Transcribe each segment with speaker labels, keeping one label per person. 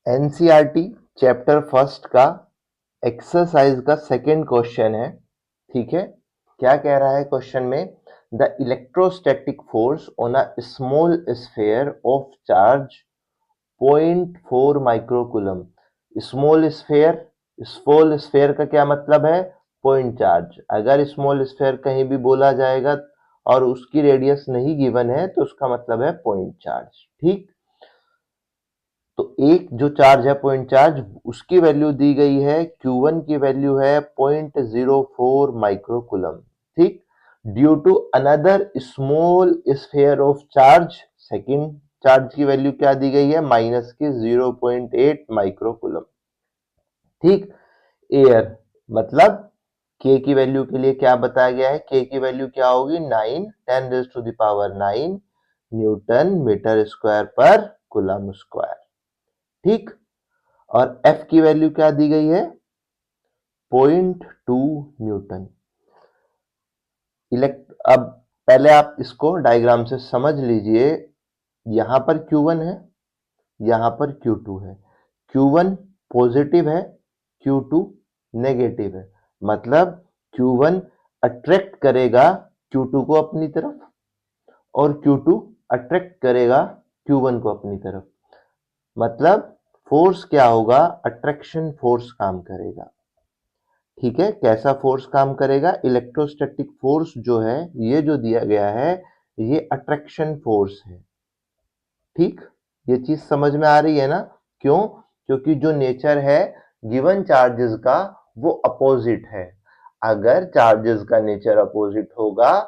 Speaker 1: NCERT chapter first का exercise का second question है। ठीक है, क्या कह रहा है क्वेश्चन में? The electrostatic force on a small sphere of charge 0.4 microcoulomb. Small sphere का क्या मतलब है? Point charge. अगर स्मॉल स्फीयर कहीं भी बोला जाएगा और उसकी रेडियस नहीं गिवन है तो उसका मतलब है पॉइंट चार्ज। ठीक, तो एक जो चार्ज है पॉइंट चार्ज, उसकी वैल्यू दी गई है, Q1 की वैल्यू है 0.04 माइक्रोकूलम। ठीक, due to another small sphere of charge, second charge की वैल्यू क्या दी गई है? माइनस की 0.8 माइक्रोकूलम। ठीक, एयर मतलब k की वैल्यू के लिए क्या बताया गया है? k की वैल्यू क्या होगी? 9 10⁹ न्यूटन मीटर स्क्वायर पर कूलम स्क्वायर। ठीक, और F की वैल्यू क्या दी गई है? 0.2 न्यूटन। अब पहले आप इसको डायग्राम से समझ लीजिए। यहां पर Q1 है, यहां पर Q2 है। Q1 पॉजिटिव है, Q2 नेगेटिव है। मतलब Q1 अट्रैक्ट करेगा Q2 को अपनी तरफ और Q2 अट्रैक्ट करेगा Q1 को अपनी तरफ। मतलब फोर्स क्या होगा? अट्रैक्शन फोर्स काम करेगा। ठीक है, कैसा फोर्स काम करेगा? इलेक्ट्रोस्टैटिक फोर्स जो है, ये जो दिया गया है, ये अट्रैक्शन फोर्स है। ठीक, ये चीज समझ में आ रही है ना? क्यों? क्योंकि जो नेचर है गिवन चार्जेस का वो अपोजिट है। अगर चार्जेस का नेचर अपोजिट होगा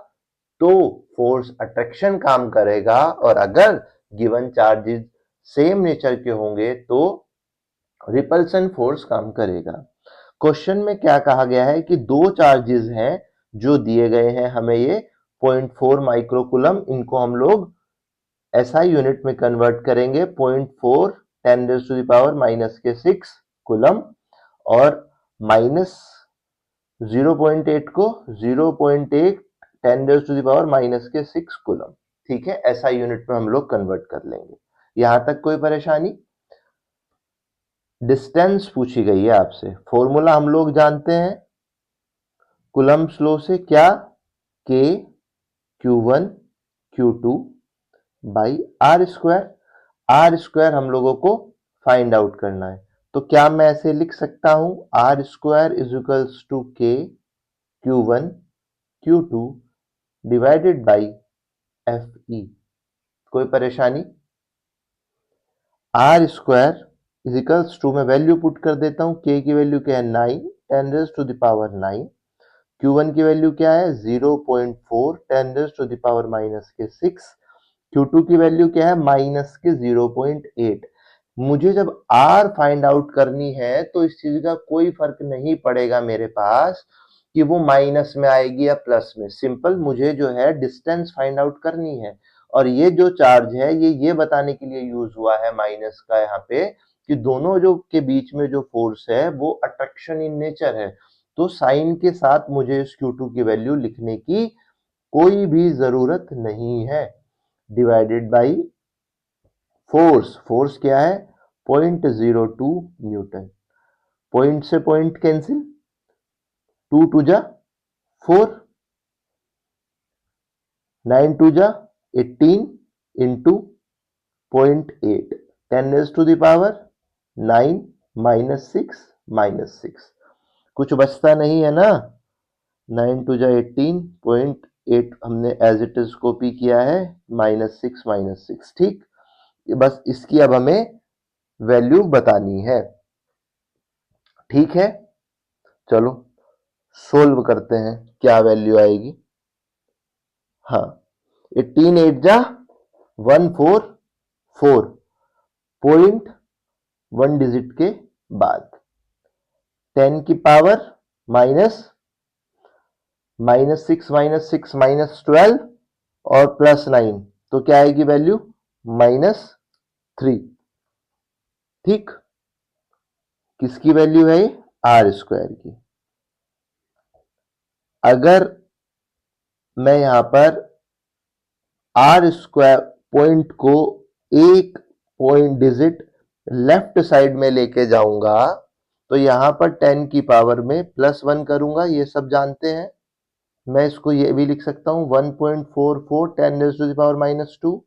Speaker 1: तो फोर्स अट्रैक्शन काम करेगा, और अगर गिवन चार्जेस सेम नेचर के होंगे तो रिपल्सन फोर्स काम करेगा। क्वेश्चन में क्या कहा गया है कि दो चार्जेस हैं जो दिए गए हैं हमें, ये 0.4 माइक्रोकूलम, इनको हम लोग एसआई यूनिट में कन्वर्ट करेंगे। 0.4 10⁻⁻6 कूलम, और माइनस 0.8 को 0.8 10⁻⁻6 कूलम। ठीक है, एसआई यूनिट में हम लोग कन्वर्ट कर लेंगे। यहां तक कोई परेशानी? डिस्टेंस पूछी गई है आपसे। फॉर्मूला हम लोग जानते हैं कूलम्ब्स लॉ से, क्या? K Q1 Q2 by R square. R square हम लोगों को फाइंड आउट करना है, तो क्या मैं ऐसे लिख सकता हूं? R square is equals to K Q1 Q2 divided by FE। कोई परेशानी? R square is equals to, मैं वैल्यू पुट कर देता हूं। K की वैल्यू क्या है? 9 10⁻⁹ Q1 की वैल्यू क्या है? 0.4 10⁻⁻6। Q2 की वैल्यू क्या है? माइनस के 0.8। मुझे जब R फाइंड आउट करनी है तो इस चीज का कोई फर्क नहीं पड़ेगा मेरे पास कि वो माइनस में आएगी या प्लस में। सिंपल, मुझे जो है डिस्टेंस फाइंड आउट करनी है, और ये जो चार्ज है ये बताने के लिए यूज हुआ है माइनस का यहाँ पे, कि दोनों जो के बीच में जो फोर्स है वो अट्रैक्शन इन नेचर है। तो साइन के साथ मुझे इस Q2 की वैल्यू लिखने की कोई भी जरूरत नहीं है। डिवाइडेड बाई फोर्स, फोर्स क्या है? 0.02 न्यूटन। पॉइंट से पॉइंट कैंसिल, 2 टू जा 4, 9 टू जा 18 इंटू 0.8 10⁻⁹ -6 कुछ बचता नहीं है ना? 9 टू जा 18 0.8 हमने एज इट इज कॉपी किया है, -6 ठीक, बस इसकी अब हमें वैल्यू बतानी है। ठीक है, चलो सोल्व करते हैं, क्या वैल्यू आएगी। हाँ, 18 8 जा 144, पॉइंट 1 डिजिट के बाद 10 की पावर माइनस -6 -12 और +9, तो क्या आएगी वैल्यू? -3। ठीक, किसकी वैल्यू है ये? आर स्क्वायर की। अगर मैं यहां पर आर स्क्वायर पॉइंट को एक पॉइंट डिजिट लेफ्ट साइड में लेके जाऊंगा तो यहां पर 10 की पावर में +1 करूंगा, ये सब जानते हैं। मैं इसको ये भी लिख सकता हूं 1.44 10⁻⁻²।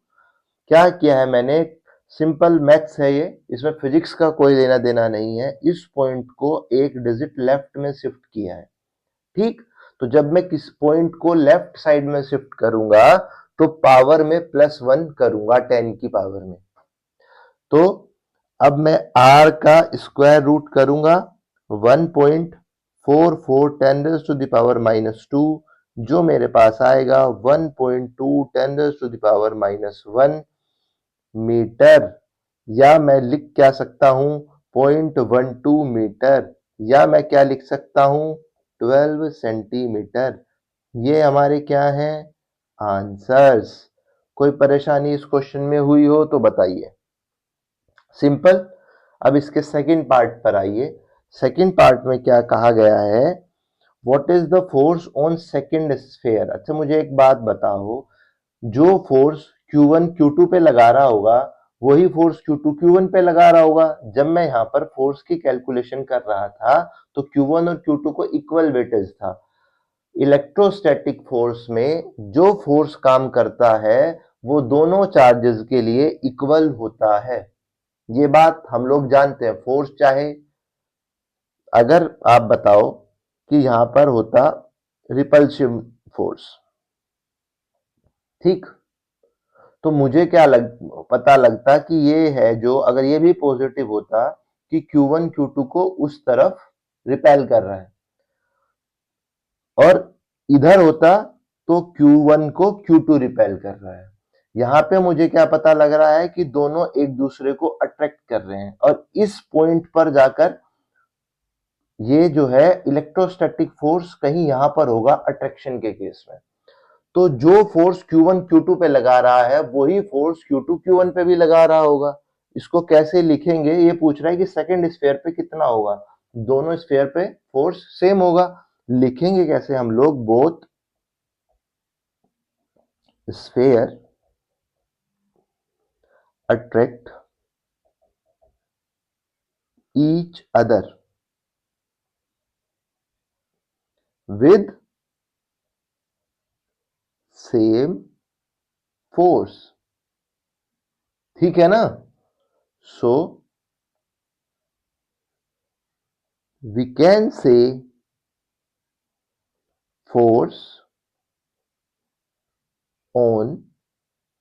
Speaker 1: क्या किया है मैंने, सिंपल मैथ्स है ये, इसमें फिजिक्स का कोई लेना देना नहीं है। इस पॉइंट को एक डिजिट लेफ्ट में शिफ्ट किया है, ठीक। तो जब मैं किस पॉइंट को लेफ्ट साइड में शिफ्ट करूंगा तो पावर में +1 करूंगा 10 की पावर में। तो अब मैं r का स्क्वायर रूट करूंगा 1.44 10⁻⁻², जो मेरे पास आएगा 1.2 10⁻⁻1 मीटर, या मैं लिख क्या सकता हूं 0.12 मीटर, या मैं क्या लिख सकता हूं 12 सेंटीमीटर। ये हमारे क्या हैं आंसर्स। कोई परेशानी इस क्वेश्चन में हुई हो तो बताइए। सिंपल। अब इसके सेकंड पार्ट पर आइए। सेकंड पार्ट में क्या कहा गया है, what is the force on second sphere. अच्छा मुझे एक बात बताओ, जो फोर्स Q1 Q2 पे लगा रहा होगा वही फोर्स Q2 Q1 पे लगा रहा होगा। जब मैं यहां पर फोर्स की कैलकुलेशन कर रहा था तो Q1 और Q2 को इक्वल वेटेज था। इलेक्ट्रोस्टैटिक फोर्स में जो फोर्स काम करता है वो दोनों चार्जेस के लिए इक्वल होता है। ये बात हम लोग जानते हैं। फोर्स चाहे, अगर आप बताओ कि यहां पर होता रिपल्सिव फोर्स, ठीक, तो मुझे क्या पता लगता कि ये है जो, अगर ये भी पॉजिटिव होता कि Q1 Q2 को उस तरफ रिपेल कर रहा है, और इधर होता तो Q1 को Q2 रिपेल कर रहा है। यहां पे मुझे क्या पता लग रहा है कि दोनों एक दूसरे को अट्रैक्ट कर रहे हैं, और इस पॉइंट पर जाकर ये जो है इलेक्ट्रोस्टैटिक फोर्स कहीं यहां पर होगा अट्रैक्शन के केस में। तो जो फोर्स Q1 Q2 पे लगा रहा है वही फोर्स Q2 Q1 पे भी लगा रहा होगा। इसको कैसे लिखेंगे, ये पूछ रहा है कि सेकंड स्फीयर पे कितना होगा। दोनों स्फीयर पे फोर्स सेम होगा। लिखेंगे कैसे हम लोग, both sphere attract each other with same force, ठीक है ना। सो we can say force on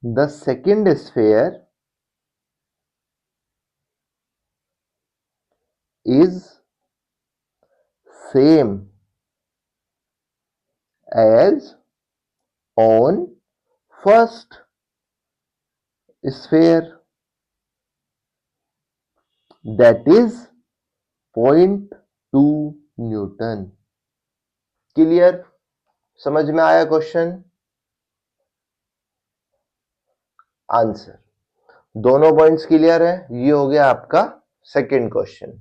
Speaker 1: the second sphere is same as on first sphere, that is 0.2 Newton. Clear, समझ में आया क्वेश्चन। आंसर दोनों पॉइंट्स क्लियर है। ये हो गया आपका सेकंड क्वेश्चन।